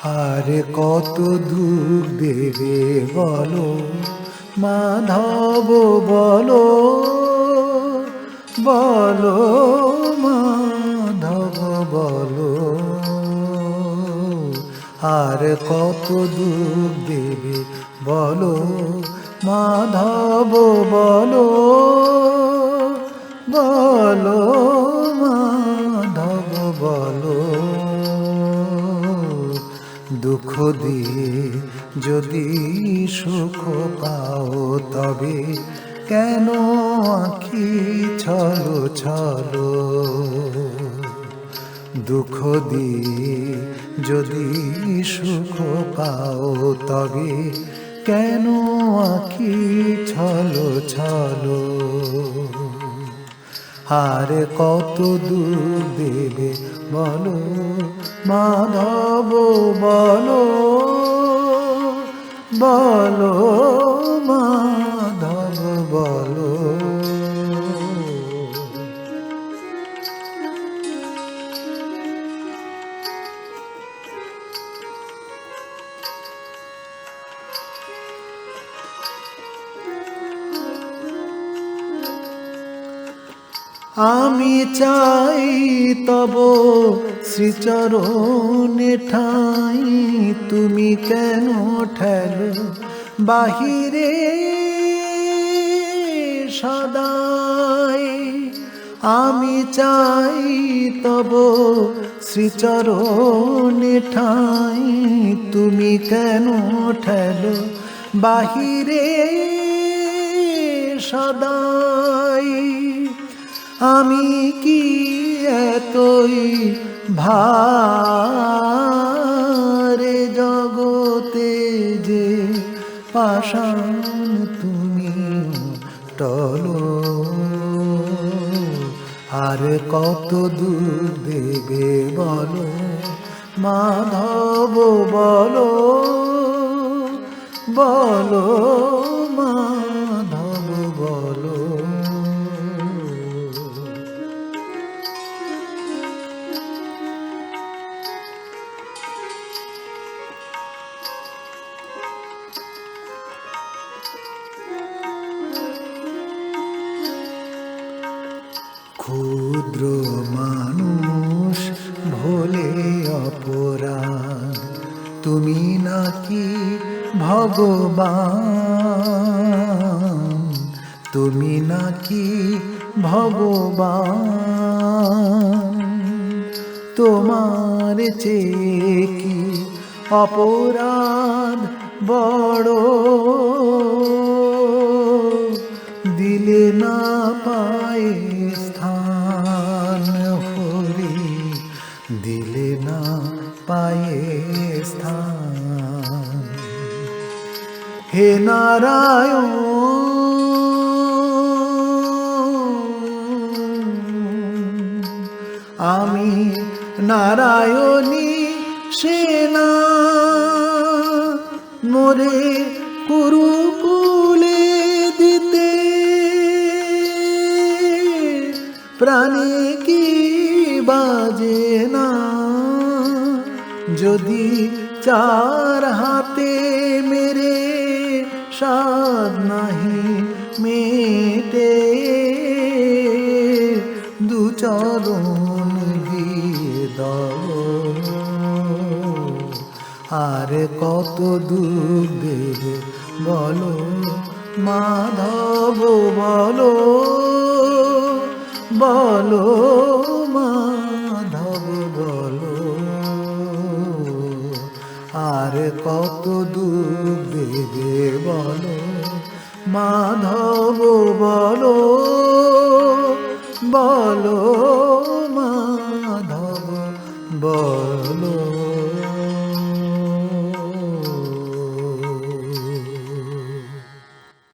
আর কত দুঃখ দেবে বলো মাধব, বলো বলো মাধব বলো। আর কত দুঃখ দেবে বলো মাধব, বলো বলো মাধব বলো। দুঃখ দিয়ে যদি সুখ পাও তবে কেন আঁখি ছলো ছলো। দুঃখ দিয়ে যদি সুখ পাও তবে কেন আঁখি ছলো ছলো। আর কত দুঃখ দেবে বলো মাধব, বলো বলো মাধব বলো। আমি চাই তব শ্রীচরণে ঠাই, তুমি কেন ঠেলো বাহিরে সদাই। আমি চাই তব শ্রীচরণে ঠাই, তুমি কেন ঠেলো বাহিরে সদাই। আমি কি এতই ভারে জগতে যে পাষাণ তুমি টলো। আর কত দুঃখ দেবে বলো মাধব, বলো বলো মাধব বলো। ক্ষুদ্র মানুষ ভোলে অপরাধ, তুমি নাকি ভগবান, তুমি নাকি ভগবান। তোমার চেয়ে কি অপরাধ বড়, দিলে না পায়ে স্থান হরি, দিলে না পায়ে স্থান। হে নারায়ণ আমি নারায়ণী সেনা, মোরে কুরুকুলে দিতে প্রাণে কি বাজে না। যদি চার হাতে মেরে সাধ নাহি মেটে, দু চরণ দিয়ে দাও। আর কত দুঃখ দেবে বলো মাধব, বলো বলো মাধব বলো। আর কত দুঃখ দেবে বলো মাধব, বলো বলো।